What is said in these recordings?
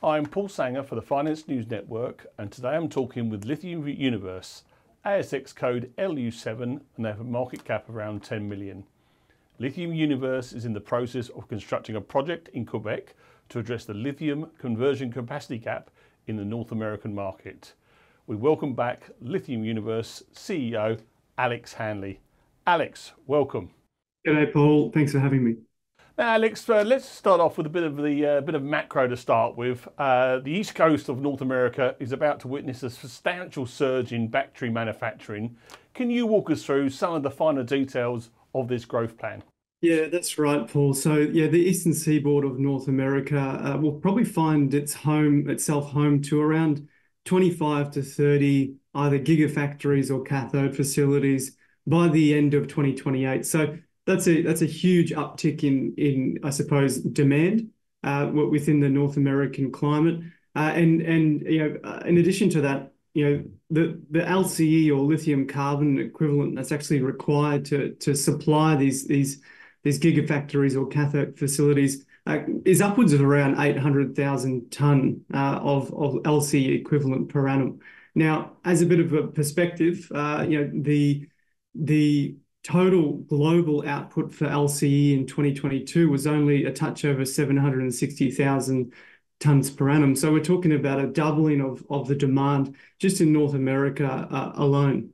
I'm Paul Sanger for the Finance News Network, and today I'm talking with Lithium Universe, ASX code LU7, and they have a market cap around 10 million. Lithium Universe is in the process of constructing a project in Quebec to address the lithium conversion capacity gap in the North American market. We welcome back Lithium Universe CEO Alex Hanley. Alex, welcome. G'day, Paul. Thanks for having me. Now, Alex, let's start off with a bit of macro to start with. The east coast of North America is about to witness a substantial surge in battery manufacturing. Can you walk us through some of the finer details of this growth plan? Yeah, that's right, Paul. So, the eastern seaboard of North America will probably find itself home to around 25 to 30 either gigafactories or cathode facilities by the end of 2028. So that's a huge uptick in I suppose demand within the North American climate. In addition to that, the LCE or lithium carbon equivalent that's actually required to supply these gigafactories or cathode facilities is upwards of around 800,000 tonne of LCE equivalent per annum. Now, as a bit of a perspective, the total global output for LCE in 2022 was only a touch over 760,000 tonnes per annum. So we're talking about a doubling of the demand just in North America alone.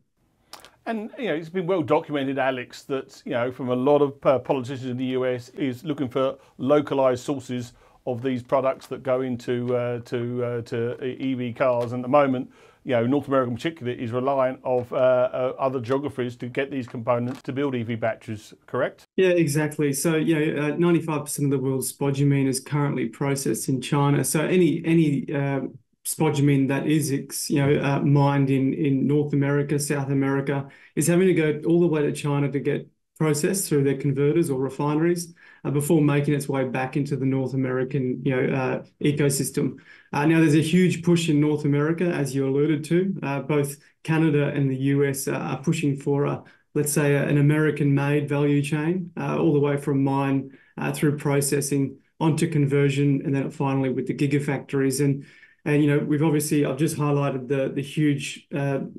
And it's been well documented, Alex, that from a lot of politicians in the US is looking for localized sources of these products that go into EV cars. And at the moment, North America in particular is reliant of other geographies to get these components to build EV batteries, correct? Yeah, exactly. So 95% of the world's spodumene is currently processed in China. So any spodumene that is mined in North America, South America, is having to go all the way to China to get processed through their converters or refineries before making its way back into the North American ecosystem. Now, there's a huge push in North America, as you alluded to. Both Canada and the US are pushing for, let's say, an American-made value chain, all the way from mine through processing onto conversion, and then finally with the gigafactories. And I've just highlighted the huge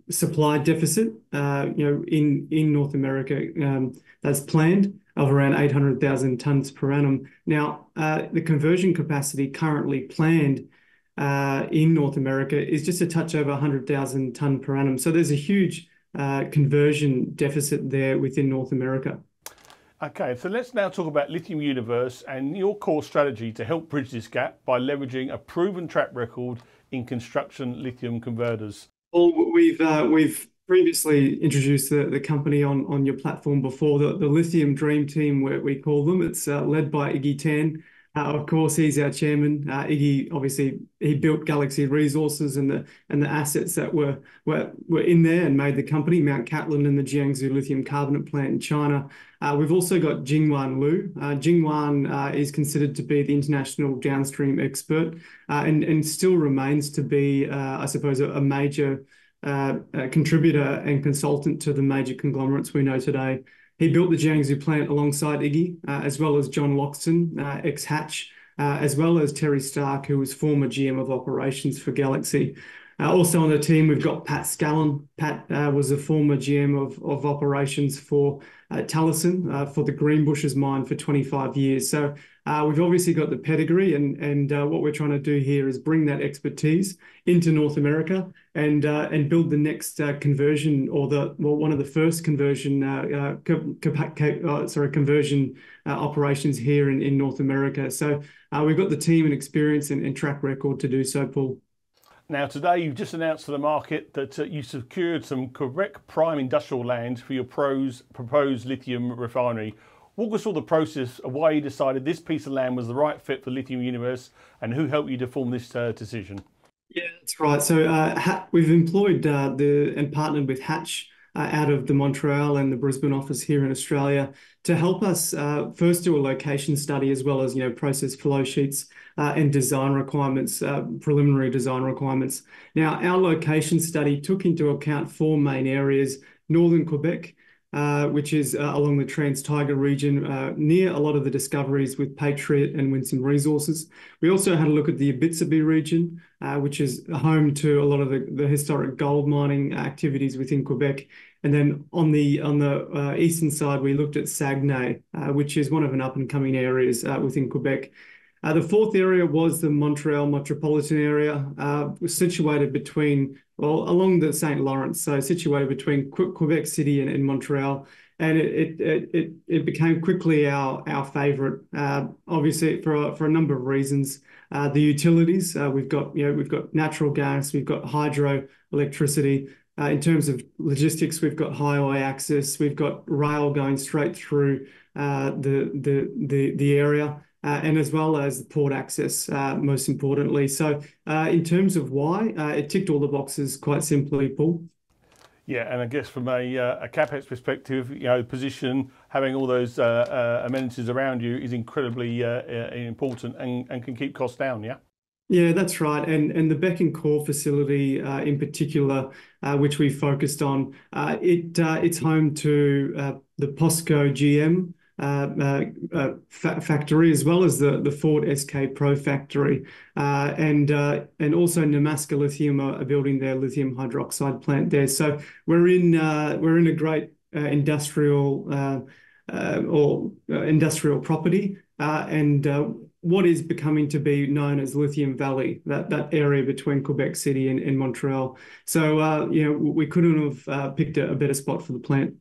supply deficit, in North America that's planned of around 800,000 tonnes per annum. Now, the conversion capacity currently planned in North America is just a touch over 100,000 tonne per annum. So there's a huge conversion deficit there within North America. Okay, so let's now talk about Lithium Universe and your core strategy to help bridge this gap by leveraging a proven track record in construction lithium converters. Well, we've previously introduced the company on your platform before, the Lithium Dream Team, where we call them. It's led by Iggy Tan. Of course, he's our chairman. Iggy, obviously, he built Galaxy Resources and the assets that were in there and made the company, Mount Cattlin and the Jiangsu lithium carbonate plant in China. We've also got Jingwan Liu. Jingwan is considered to be the international downstream expert and still remains to be, I suppose, a major contributor and consultant to the major conglomerates we know today. He built the Jiangsu plant alongside Iggy, as well as John Loxton, ex-Hatch, as well as Terry Stark, who was former GM of operations for Galaxy. Also on the team, we've got Pat Scallon. Pat was a former GM of operations for Talison for the Greenbushes mine for 25 years. So we've obviously got the pedigree, and what we're trying to do here is bring that expertise into North America and build the next conversion, or one of the first conversion conversion operations here in North America. So we've got the team and experience and track record to do so, Paul. Now, today you've just announced to the market that you secured some Quebec prime industrial land for your proposed lithium refinery. Walk us through the process of why you decided this piece of land was the right fit for Lithium Universe and who helped you to form this decision. Yeah, that's right. So we've employed and partnered with Hatch out of the Montreal and the Brisbane office here in Australia to help us first do a location study, as well as process flow sheets and design requirements, preliminary design requirements. Now, our location study took into account four main areas: northern Quebec, which is along the Trans-Tyger region, near a lot of the discoveries with Patriot and Winsome Resources. We also had a look at the Abitibi region, which is home to a lot of the historic gold mining activities within Quebec. And then on the eastern side, we looked at Saguenay, which is one of an up-and-coming areas within Quebec. The fourth area was the Montreal metropolitan area, situated between, well, along the St. Lawrence, so situated between Quebec City and Montreal. And it became quickly our favourite, obviously for a number of reasons. The utilities, we've got natural gas, we've got hydro electricity. In terms of logistics, we've got highway access, we've got rail going straight through the area. And as well as the port access, most importantly. So in terms of why, it ticked all the boxes quite simply, Paul. Yeah, and I guess from a capex perspective, position, having all those amenities around you is incredibly important and can keep costs down. Yeah. Yeah, that's right. And the Bécancour facility in particular, which we focused on, it's home to the POSCO GM factory, as well as the Ford SK Pro factory, and also Nemaska Lithium are building their lithium hydroxide plant there. So we're in a great industrial property, and what is becoming to be known as Lithium Valley, that area between Quebec City and Montreal. So we couldn't have picked a better spot for the plant.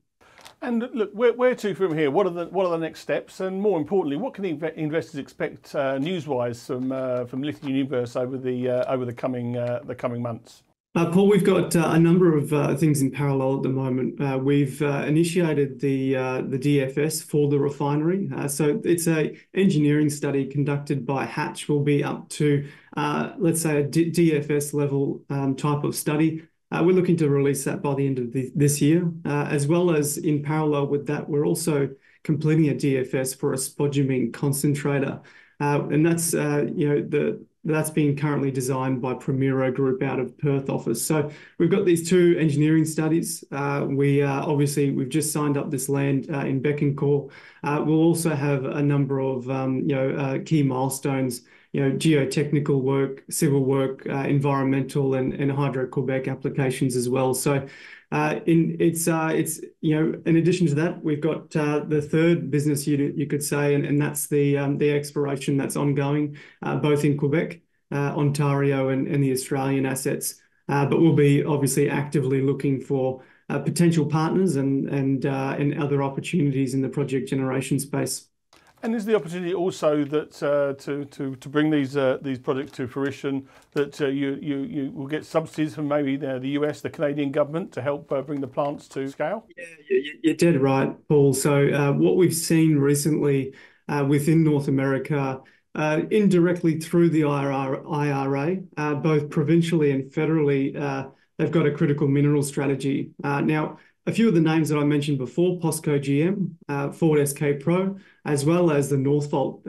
And look, where to from here? What are the next steps? And more importantly, what can investors expect news-wise from Lithium Universe over the coming months? Paul, we've got a number of things in parallel at the moment. We've initiated the DFS for the refinery. So it's a engineering study conducted by Hatch. Will be up to, let's say, a DFS level type of study. We're looking to release that by the end of this year, as well as in parallel with that, we're also completing a DFS for a spodumene concentrator, and that's being currently designed by Primero Group out of Perth office. So we've got these two engineering studies. We've just signed up this land in Bécancour. We'll also have a number of key milestones. Geotechnical work, civil work, environmental and Hydro-Quebec applications as well. So in addition to that, we've got the third business unit, you could say, and that's the exploration that's ongoing, both in Quebec, Ontario and the Australian assets. But we'll be obviously actively looking for potential partners and other opportunities in the project generation space. And is the opportunity also that to bring these projects to fruition, that you will get subsidies from maybe the US, the Canadian government to help bring the plants to scale? Yeah, you're dead right, Paul. So what we've seen recently within North America, indirectly through the IRA, both provincially and federally, they've got a critical mineral strategy. Now, a few of the names that I mentioned before, POSCO GM, Ford SK Pro, as well as the Northvolt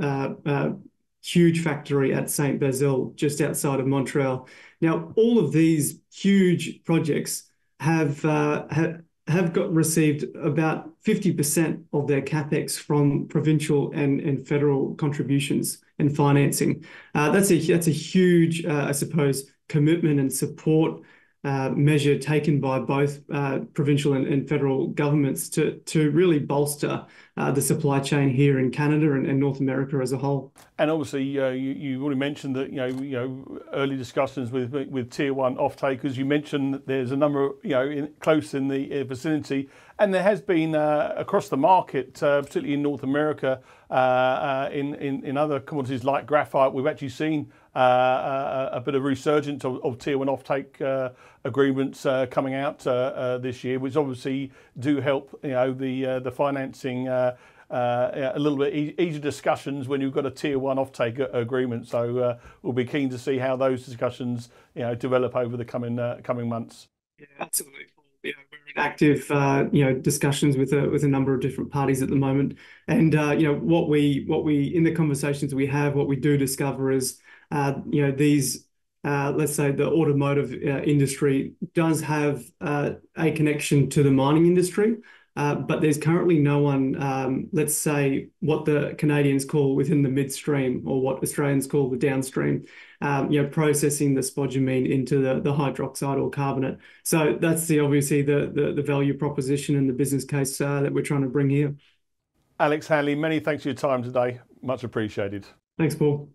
huge factory at Saint Basile, just outside of Montreal. Now, all of these huge projects have received about 50% of their capex from provincial and federal contributions and financing. That's a huge, I suppose, commitment and support measure taken by both provincial and federal governments to really bolster the supply chain here in Canada and North America as a whole. And obviously, you already mentioned that early discussions with tier one off takers. You mentioned that there's a number close in the vicinity, and there has been across the market, particularly in North America, in other commodities like graphite. We've actually seen a bit of resurgence of tier one offtake agreements coming out this year, which obviously do help the financing a little bit easier discussions when you've got a tier one offtake agreement. So we'll be keen to see how those discussions develop over the coming months. Yeah, absolutely. We're in active discussions with a number of different parties at the moment, and what we in the conversations we have, what we do discover is these let's say the automotive industry does have a connection to the mining industry, but there's currently no one, let's say, what the Canadians call within the midstream or what Australians call the downstream, processing the spodumene into the hydroxide or carbonate. So that's obviously the value proposition and the business case that we're trying to bring here. Alex Hanley, many thanks for your time today. Much appreciated. Thanks, Paul.